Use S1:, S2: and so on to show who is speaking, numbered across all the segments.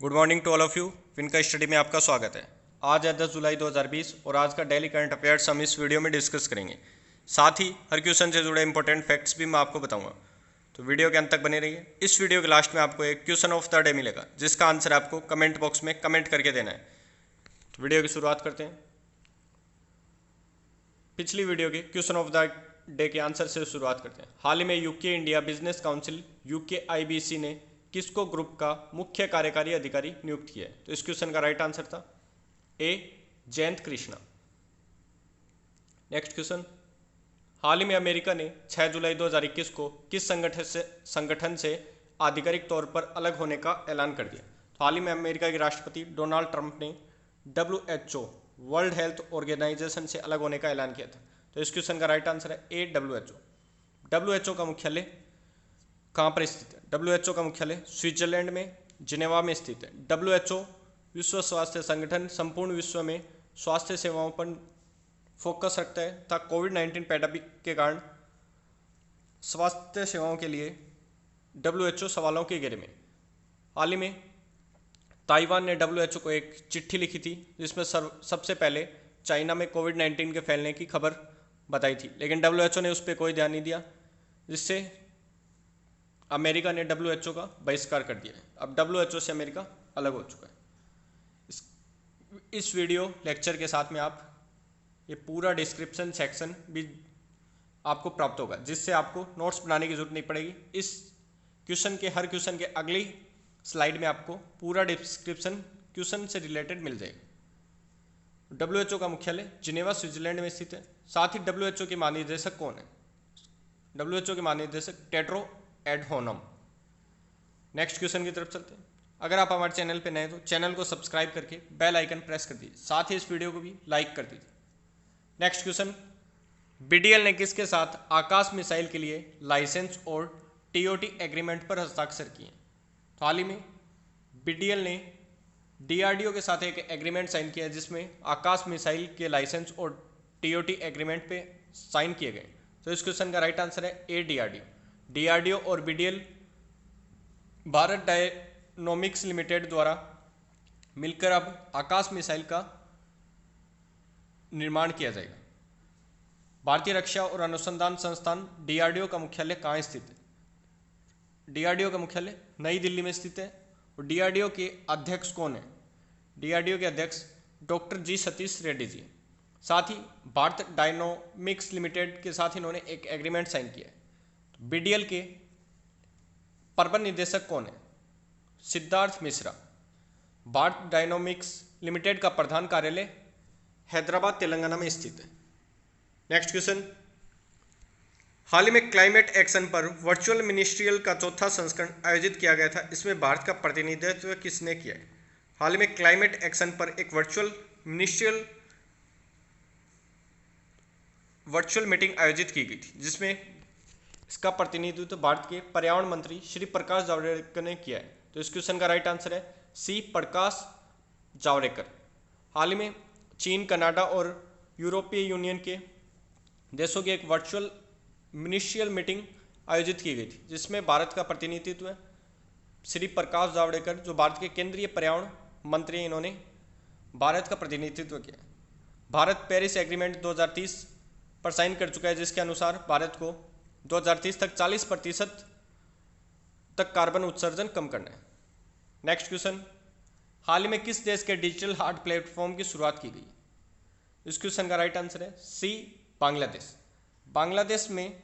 S1: Good morning to all of you. विनका study में आपका स्वागत है। आज है 10 जुलाई 2020 और आज का डेली करंट अफेयर्स हम इस वीडियो में डिस्कस करेंगे। साथ ही हर क्वेश्चन से जुड़े इंपॉर्टेंट फैक्ट्स भी मैं आपको बताऊंगा, तो वीडियो के अंत तक बने रहिए। इस वीडियो के लास्ट में आपको एक क्वेश्चन ऑफ द डे मिलेगा, जिसका आंसर आपको कमेंट बॉक्स में कमेंट करके देना है। तो वीडियो की शुरुआत करते हैं। पिछली वीडियो के क्वेश्चन ऑफ द डे के आंसर से शुरुआत करते हैं। हाल ही में UK India business council UKIBC ने किसको ग्रुप का मुख्य कार्यकारी अधिकारी नियुक्त किया है? तो इस क्वेश्चन का राइट आंसर था ए जयंत कृष्णा। नेक्स्ट क्वेश्चन, हाल ही में अमेरिका ने 6 जुलाई 2021 को किस संगठन से आधिकारिक तौर पर अलग होने का ऐलान कर दिया? तो हाल ही में अमेरिका के राष्ट्रपति डोनाल्ड ट्रंप ने WHO वर्ल्ड हेल्थ ऑर्गेनाइजेशन से अलग होने का ऐलान किया था। तो इस क्वेश्चन का राइट आंसर है ए WHO का मुख्यालय कहाँ पर स्थित है? WHO का मुख्यालय स्विट्जरलैंड में जिनेवा में स्थित है। WHO विश्व स्वास्थ्य संगठन संपूर्ण विश्व में स्वास्थ्य सेवाओं पर फोकस रखता है तथा कोविड-19 पैंडेमिक के कारण स्वास्थ्य सेवाओं के लिए WHO सवालों के घेरे में। हाल ही में ताइवान ने WHO को एक चिट्ठी लिखी थी, जिसमें सबसे पहले चाइना में कोविड-19 के फैलने की खबर बताई थी, लेकिन WHO ने उस पर कोई ध्यान नहीं दिया, जिससे अमेरिका ने WHO का बहिष्कार कर दिया है। अब WHO से अमेरिका अलग हो चुका है। इस वीडियो लेक्चर के साथ में आप ये पूरा डिस्क्रिप्शन सेक्शन भी आपको प्राप्त होगा, जिससे आपको नोट्स बनाने की जरूरत नहीं पड़ेगी। इस हर क्वेश्चन के अगली स्लाइड में आपको पूरा डिस्क्रिप्शन क्वेश्चन से रिलेटेड मिल जाएगा। WHO का मुख्यालय जिनेवा स्विट्जरलैंड में स्थित है। साथ ही WHO के महानिदेशक कौन है? WHO के महानिदेशक टेड्रो एडहोनम। नेक्स्ट क्वेश्चन की तरफ चलते हैं। अगर आप हमारे चैनल पर नए हैं तो चैनल को सब्सक्राइब करके बेल आइकन प्रेस कर दीजिए, साथ ही इस वीडियो को भी लाइक कर दीजिए। नेक्स्ट क्वेश्चन, BDL ने किसके साथ आकाश मिसाइल के लिए लाइसेंस और TOT एग्रीमेंट पर हस्ताक्षर किए? तो हाल ही में BDL ने DRDO के साथ एक एग्रीमेंट साइन किया है, जिसमें आकाश मिसाइल के लाइसेंस और TOT एग्रीमेंट पे साइन किए गए। तो इस क्वेश्चन का राइट आंसर है ए DRDO और BDL भारत डायनोमिक्स लिमिटेड द्वारा मिलकर अब आकाश मिसाइल का निर्माण किया जाएगा। भारतीय रक्षा और अनुसंधान संस्थान DRDO का मुख्यालय कहाँ स्थित है? DRDO का मुख्यालय नई दिल्ली में स्थित है। और DRDO के अध्यक्ष कौन है? DRDO के अध्यक्ष डॉक्टर जी सतीश रेड्डी जी। साथ ही भारत डायनोमिक्स लिमिटेड के साथ इन्होंने एक एग्रीमेंट साइन किया है। BDL के प्रबंध निदेशक कौन है? सिद्धार्थ मिश्रा। भारत डायनोमिक्स लिमिटेड का प्रधान कार्यालय हैदराबाद तेलंगाना में स्थित है। नेक्स्ट क्वेश्चन, हाल ही में क्लाइमेट एक्शन पर वर्चुअल मिनिस्ट्रियल का चौथा संस्करण आयोजित किया गया था। इसमें भारत का प्रतिनिधित्व किसने किया है? हाल ही में क्लाइमेट एक्शन पर एक वर्चुअल मीटिंग आयोजित की गई थी, जिसमें इसका प्रतिनिधित्व भारत के पर्यावरण मंत्री श्री प्रकाश जावड़ेकर ने किया है। तो इस क्वेश्चन का राइट आंसर है सी प्रकाश जावड़ेकर। हाल ही में चीन, कनाडा और यूरोपीय यूनियन के देशों की एक वर्चुअल मिनिस्ट्रियल मीटिंग आयोजित की गई थी, जिसमें भारत का प्रतिनिधित्व श्री प्रकाश जावड़ेकर, जो भारत के केंद्रीय पर्यावरण मंत्री, इन्होंने भारत का प्रतिनिधित्व किया। भारत पेरिस एग्रीमेंट 2030 पर साइन कर चुका है, जिसके अनुसार भारत को 2030 तक 40% तक कार्बन उत्सर्जन कम करना है। नेक्स्ट क्वेश्चन, हाल ही में किस देश के डिजिटल हार्ट प्लेटफॉर्म की शुरुआत की गई? इस क्वेश्चन का राइट आंसर है सी बांग्लादेश। बांग्लादेश में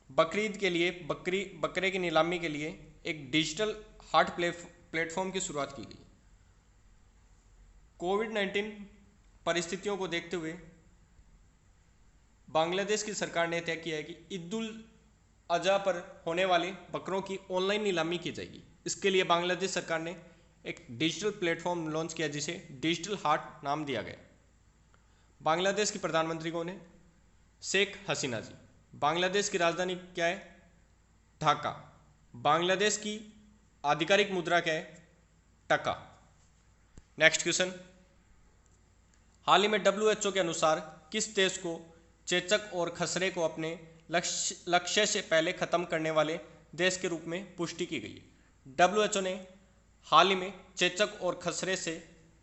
S1: बकरीद के लिए बकरे की नीलामी के लिए एक डिजिटल हार्ट प्लेटफॉर्म की शुरुआत की गई। कोविड-19 परिस्थितियों को देखते हुए बांग्लादेश की सरकार ने तय किया है कि ईद उल अजहा पर होने वाले बकरों की ऑनलाइन नीलामी की जाएगी। इसके लिए बांग्लादेश सरकार ने एक डिजिटल प्लेटफॉर्म लॉन्च किया, जिसे डिजिटल हार्ट नाम दिया गया। बांग्लादेश की प्रधानमंत्री कौन है? शेख हसीना जी। बांग्लादेश की राजधानी क्या है? ढाका। बांग्लादेश की आधिकारिक मुद्रा क्या है? टका। नेक्स्ट क्वेश्चन, हाल ही में WHO के अनुसार किस देश को चेचक और खसरे को अपने लक्ष्य से पहले खत्म करने वाले देश के रूप में पुष्टि की गई है? WHO ने हाल ही में चेचक और खसरे से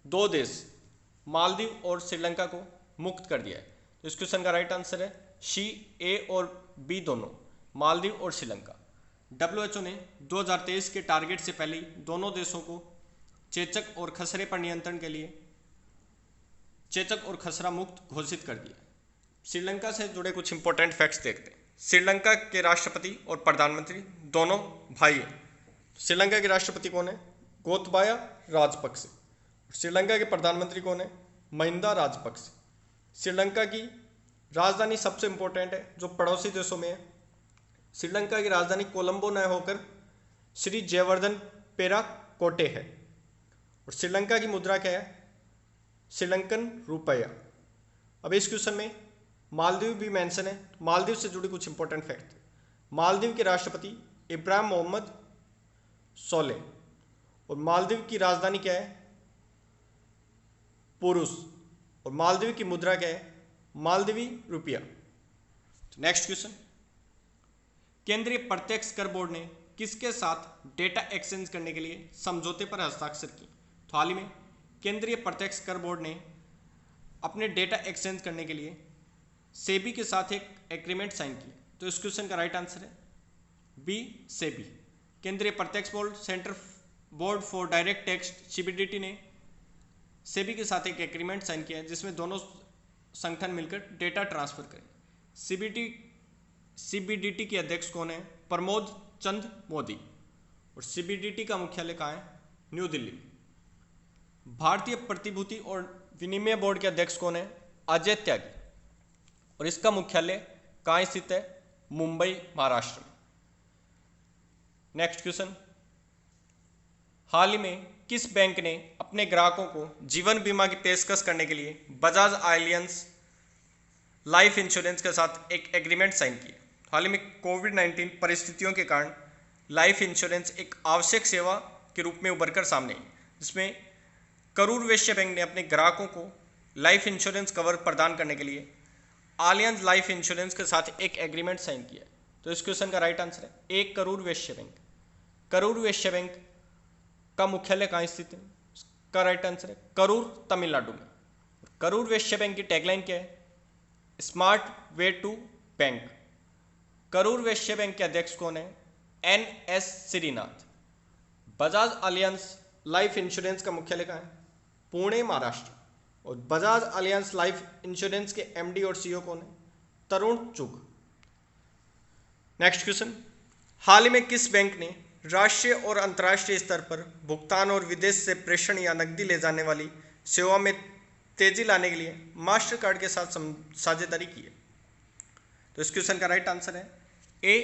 S1: 2 देश मालदीव और श्रीलंका को मुक्त कर दिया है। तो इस क्वेश्चन का राइट आंसर है सी, ए और बी दोनों, मालदीव और श्रीलंका। WHO ने 2023 के टारगेट से पहले दोनों देशों को चेचक और खसरे पर नियंत्रण के लिए चेचक और खसरा मुक्त घोषित कर दिया। श्रीलंका से जुड़े कुछ इंपॉर्टेंट फैक्ट्स देखते हैं। श्रीलंका के राष्ट्रपति और प्रधानमंत्री दोनों भाई हैं। श्रीलंका के राष्ट्रपति कौन है? गोतबाया राजपक्षे। श्रीलंका के प्रधानमंत्री कौन है? महिंदा राजपक्षे। श्रीलंका की राजधानी सबसे इंपॉर्टेंट है जो पड़ोसी देशों में है। श्रीलंका की राजधानी कोलंबो न होकर श्री जयवर्धन पेरा कोटे है। और श्रीलंका की मुद्रा क्या है? श्रीलंकन रुपया। अब इस क्वेश्चन में मालदीव भी मेंशन है। मालदीव से जुड़ी कुछ इंपॉर्टेंट फैक्ट। मालदीव के राष्ट्रपति इब्राहिम मोहम्मद सोले। और मालदीव की राजधानी क्या है? पुरुष। और मालदीव की मुद्रा क्या है? मालदीवी रुपया। नेक्स्ट क्वेश्चन, केंद्रीय प्रत्यक्ष कर बोर्ड ने किसके साथ डेटा एक्सचेंज करने के लिए समझौते पर हस्ताक्षर किए? तो हाल ही में केंद्रीय प्रत्यक्ष कर बोर्ड ने अपने डेटा एक्सचेंज करने के लिए सेबी के साथ एक एग्रीमेंट साइन किया। तो इस क्वेश्चन का राइट आंसर है बी, सेबी। केंद्रीय प्रत्यक्ष board, centre board for direct tax, CBDT ने सेबी के साथ एक एग्रीमेंट साइन किया है जिसमें दोनों संगठन मिलकर डेटा ट्रांसफर करें। सीबीडीटी के अध्यक्ष कौन है? प्रमोद चंद मोदी। और सीबीडीटी का मुख्यालय कहाँ है? न्यू दिल्ली। भारतीय प्रतिभूति और विनिमय बोर्ड के अध्यक्ष कौन है? अजय त्यागी। और इसका मुख्यालय कहाँ स्थित है? मुंबई, महाराष्ट्र में। नेक्स्ट क्वेश्चन, हाल ही में किस बैंक ने अपने ग्राहकों को जीवन बीमा की पेशकश करने के लिए बजाज आलियांज लाइफ इंश्योरेंस के साथ एक एग्रीमेंट साइन किया? हाल ही में कोविड-19 परिस्थितियों के कारण लाइफ इंश्योरेंस एक आवश्यक सेवा के रूप में उभरकर सामने आई, जिसमें करूर वैश्य बैंक ने अपने ग्राहकों को लाइफ इंश्योरेंस कवर प्रदान करने के लिए आलियांज लाइफ इंश्योरेंस के साथ एक एग्रीमेंट साइन किया। तो इस क्वेश्चन का राइट आंसर है ए, करूर वैश्य बैंक। करूर वैश्य बैंक का मुख्यालय कहाँ स्थित है? इसका राइट आंसर है करूर, तमिलनाडु में। करूर वैश्य बैंक की टैगलाइन क्या है? Smart way to bank. Karur Vysya bank के अध्यक्ष कौन है? NS Srinath. Bajaj Allianz life insurance का मुख्यालय कहाँ है? पुणे, महाराष्ट्र। और बजाज आलियांज लाइफ इंश्योरेंस के MD और CEO कौन है? तरुण चुग। नेक्स्ट क्वेश्चन, हाल ही में किस बैंक ने राष्ट्रीय और अंतर्राष्ट्रीय स्तर पर भुगतान और विदेश से प्रेषण या नकदी ले जाने वाली सेवा में तेजी लाने के लिए मास्टर कार्ड के साथ साझेदारी की है? तो इस क्वेश्चन का राइट आंसर है ए,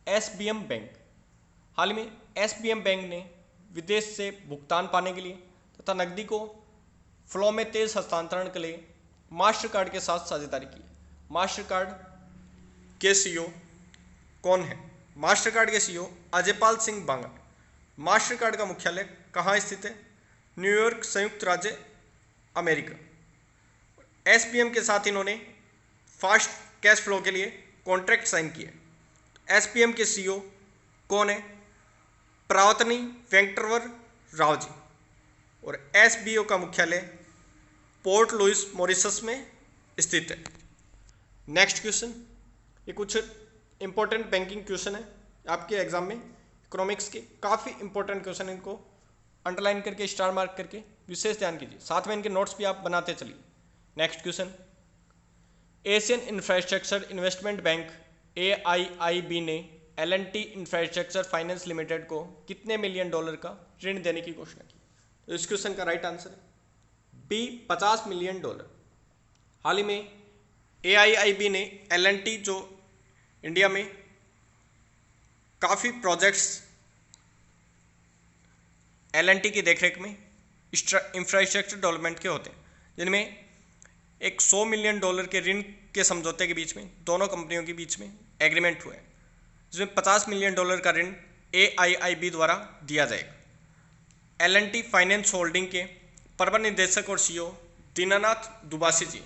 S1: SBM बैंक। हाल ही में SBM बैंक ने विदेश से भुगतान पाने के लिए तथा नकदी को फ्लो में तेज हस्तांतरण के लिए मास्टर कार्ड के साथ साझेदारी की है। मास्टर कार्ड के CEO कौन है? मास्टर कार्ड के CEO Ajaypal Singh Banga. Mastercard का मुख्यालय कहाँ स्थित है? न्यूयॉर्क, संयुक्त राज्य अमेरिका। SBM के साथ इन्होंने फास्ट कैश फ्लो के लिए कॉन्ट्रैक्ट साइन किया। SBM के CEO कौन है? प्रावतनी वेंकटवर राव जी। और SBO का मुख्यालय पोर्ट लुइस, मॉरिशस में स्थित है। नेक्स्ट क्वेश्चन, ये कुछ इंपॉर्टेंट बैंकिंग क्वेश्चन है आपके एग्जाम में, इकोनॉमिक्स के काफ़ी इंपॉर्टेंट क्वेश्चन, इनको अंडरलाइन करके स्टार मार्क करके विशेष ध्यान कीजिए, साथ में इनके नोट्स भी आप बनाते चलिए। Next question, Asian infrastructure investment bank AIIB ने L&T इंफ्रास्ट्रक्चर फाइनेंस लिमिटेड को कितने मिलियन डॉलर का ऋण देने की घोषणा की? तो इस क्वेश्चन का राइट आंसर है बी, 50 मिलियन डॉलर। हाल ही में AIIB ने L&T जो इंडिया में काफ़ी प्रोजेक्ट्स L&T की देखरेख में इंफ्रास्ट्रक्चर डेवलपमेंट के होते हैं, जिनमें एक 100 मिलियन डॉलर के ऋण के समझौते के बीच में दोनों कंपनियों के बीच में एग्रीमेंट हुआ है, जिसमें 50 मिलियन डॉलर का ऋण AIIB द्वारा दिया जाएगा। L&T फाइनेंस होल्डिंग के प्रबंध निदेशक और CEO दीनानाथ दुबासी जी।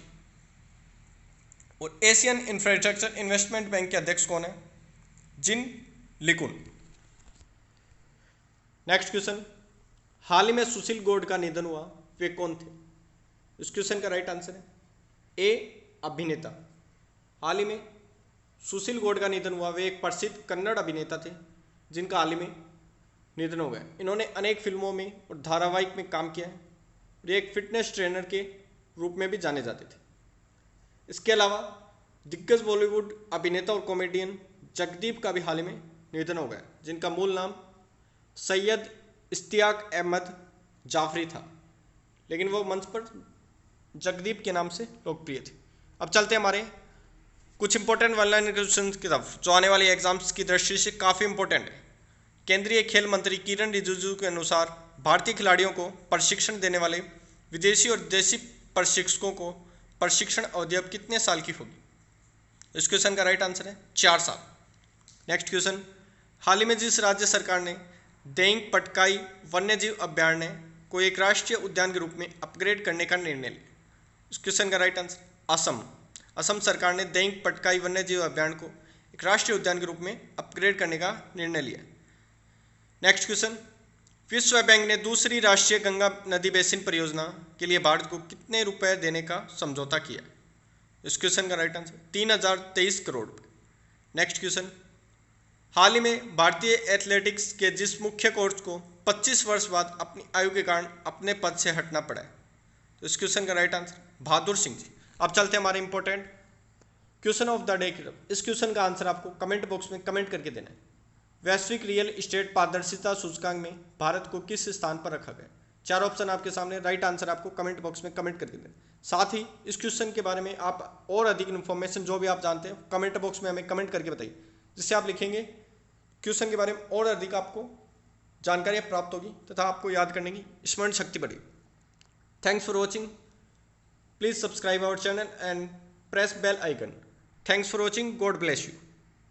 S1: और एशियन इंफ्रास्ट्रक्चर इन्वेस्टमेंट बैंक के अध्यक्ष कौन है? जिन लिकुन। नेक्स्ट क्वेश्चन, हाल ही में सुशील गौड़ का निधन हुआ, वे कौन थे? इस क्वेश्चन का राइट आंसर है ए अभिनेता। हाल ही में सुशील गौड़ का निधन हुआ, वे एक प्रसिद्ध कन्नड़ अभिनेता थे जिनका हाल ही में निधन हो गया। इन्होंने अनेक फिल्मों में और धारावाहिक में काम किया है और एक फिटनेस ट्रेनर के रूप में भी जाने जाते थे। इसके अलावा दिग्गज बॉलीवुड अभिनेता और कॉमेडियन जगदीप का भी हाल ही में निधन हो गया, जिनका मूल नाम सैयद इश्तियाक अहमद जाफरी था, लेकिन वो मंच पर जगदीप के नाम से लोकप्रिय थे। अब चलते हैं हमारे कुछ इंपॉर्टेंट वन लाइन क्वेश्चन की तरफ, जो आने वाले एग्जाम्स की दृष्टि से काफ़ी इंपॉर्टेंट है। केंद्रीय खेल मंत्री किरण रिजिजू के अनुसार भारतीय खिलाड़ियों को प्रशिक्षण देने वाले विदेशी और देशी प्रशिक्षकों को प्रशिक्षण अवधि अब कितने साल की होगी? इस क्वेश्चन का राइट आंसर है 4 साल। नेक्स्ट क्वेश्चन, हाल ही में जिस राज्य सरकार ने देइंग पटकाई वन्यजीव अभयारण्य को एक राष्ट्रीय उद्यान के रूप में अपग्रेड करने का निर्णय लिया? इस क्वेश्चन का राइट आंसर असम। असम सरकार ने देइंग पटकाई वन्यजीव अभयारण्य को एक राष्ट्रीय उद्यान के रूप में अपग्रेड करने का निर्णय लिया। नेक्स्ट क्वेश्चन, विश्व बैंक ने दूसरी राष्ट्रीय गंगा नदी बेसिन परियोजना के लिए भारत को कितने रुपए देने का समझौता किया? इस क्वेश्चन का राइट आंसर 3023 करोड़ रुपये। नेक्स्ट क्वेश्चन, हाल ही में भारतीय एथलेटिक्स के जिस मुख्य कोच को 25 वर्ष बाद अपनी आयु के कारण अपने पद से हटना पड़ा है? तो इस क्वेश्चन का राइट आंसर बहादुर सिंह जी। अब चलते हैं हमारे important question of the day की तरफ। इस क्वेश्चन का आंसर आपको कमेंट बॉक्स में कमेंट करके देना है। वैश्विक रियल एस्टेट पारदर्शिता सूचकांक में भारत को किस स्थान पर रखा गया? 4 ऑप्शन आपके सामने, राइट आंसर आपको कमेंट बॉक्स में कमेंट करके देना। साथ ही इस क्वेश्चन के बारे में आप और अधिक इन्फॉर्मेशन जो भी आप जानते हैं कमेंट बॉक्स में हमें कमेंट करके बताइए, जिससे आप लिखेंगे क्वेश्चन के बारे में और अधिक आपको जानकारियाँ प्राप्त होगी तथा आपको याद करने की स्मरण शक्ति बढ़ेगी। Thanks for watching. Please subscribe our channel and press bell icon. Thanks for watching. God bless you.